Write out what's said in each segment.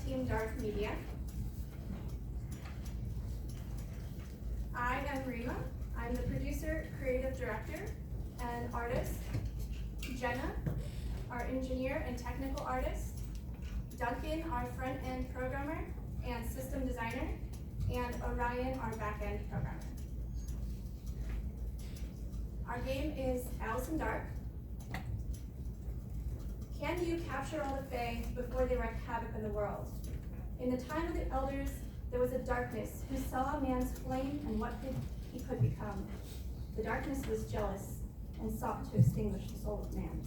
Team Darke Media. I am Rima. I'm the producer, creative director, and artist. Jenna, our engineer and technical artist. Duncan, our front-end programmer and system designer. And Orion, our back-end programmer. Our game is Allyson Darke. Can you capture all the Fae before they wreak havoc in the world? In the time of the elders, there was a darkness who saw a man's flame and what he could become. The darkness was jealous and sought to extinguish the soul of man.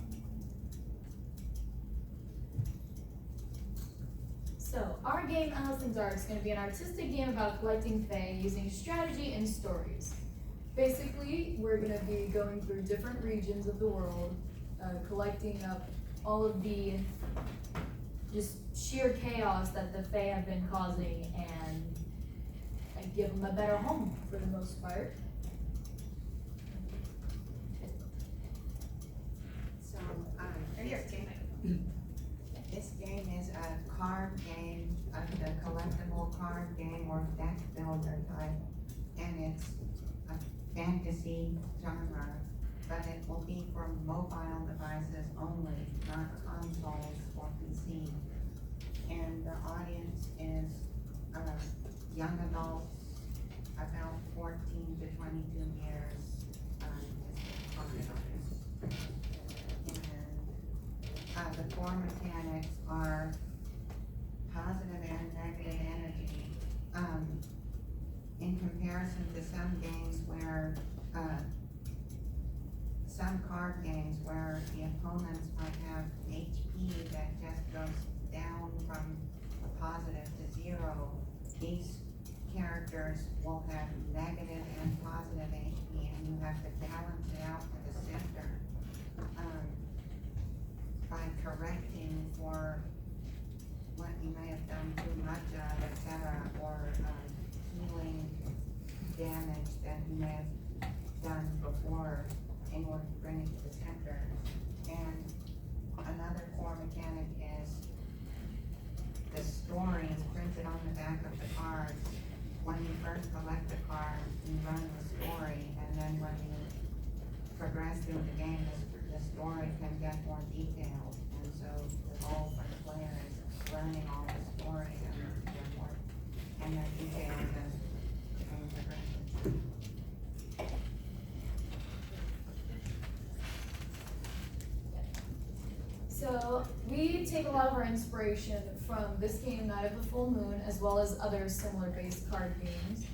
So, our game, Allyson Darke, is going to be an artistic game about collecting Fae using strategy and stories. Basically, we're going to be going through different regions of the world, collecting up all of the just sheer chaos that the Fae have been causing and give them a better home for the most part. So, this game is a card game, the collectible card game or deck builder type, and it's a fantasy genre, but it will be for mobile devices only, not consoles or PC. And the audience is young adults, about 14 to 22 years, is the target audience. And the core mechanics are positive and negative energy. In comparison to some games where some card games where the opponents might have HP that just goes down from a positive to 0, these characters will have negative and positive HP, and you have to balance it out to the center by correcting for what you may have done too much of, etc., or healing damage that you may have done before in order to bring it to the center. And another core mechanic is the story is printed on the back of the cards. When you first collect the card, you run the story, and then when you progress through the game, the story can get more detailed. And so the goal for the player is learning all the story and their details as the game progresses. So, we take a lot of our inspiration from this game, Night of the Full Moon, as well as other similar based card games.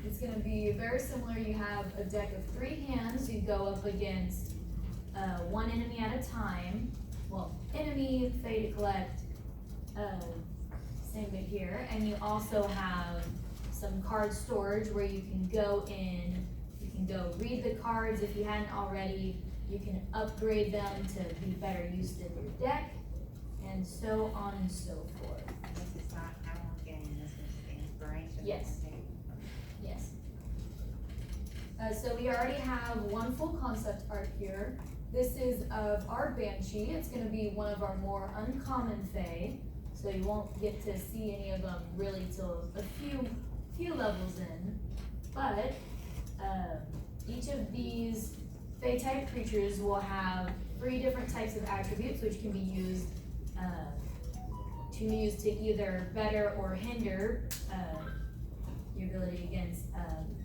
It's going to be very similar. You have a deck of 3 hands. You go up against one enemy at a time. Well, enemy, Fae to collect, same bit here. And you also have some card storage where you can go in, you can go read the cards if you hadn't already. You can upgrade them to be better used in your deck, and so on and so forth. This is not our game, this is the inspiration. Yes. Yes. So we already have one full concept art here. This is of our Banshee. It's going to be one of our more uncommon Fae, so you won't get to see any of them really till a few levels in. But each of these Fae-type creatures will have 3 different types of attributes which can be used to either better or hinder your ability against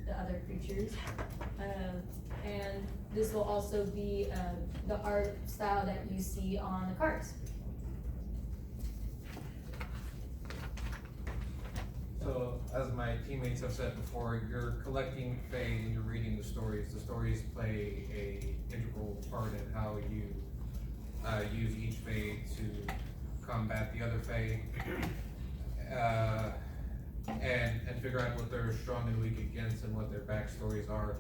the other creatures. And this will also be the art style that you see on the cards. So, as my teammates have said before, you're collecting Fae and you're reading the stories. The stories play a integral part in how you use each Fae to combat the other Fae, and figure out what they're strong and weak against and what their backstories are.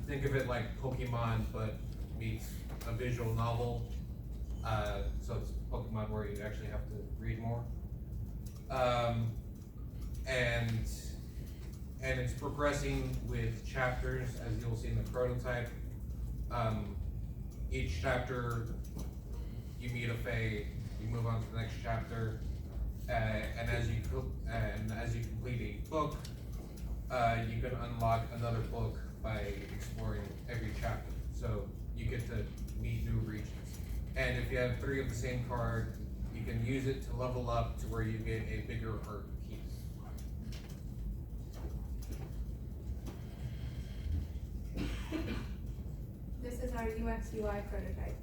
Think of it like Pokemon, but meets a visual novel. So it's Pokemon where you actually have to read more. And it's progressing with chapters, as you'll see in the prototype. Each chapter, you meet a Fae, you move on to the next chapter, and as you complete a book, you can unlock another book by exploring every chapter. So you get to meet new regions. And if you have 3 of the same card, you can use it to level up to where you get a bigger art piece. This is our UX UI prototype.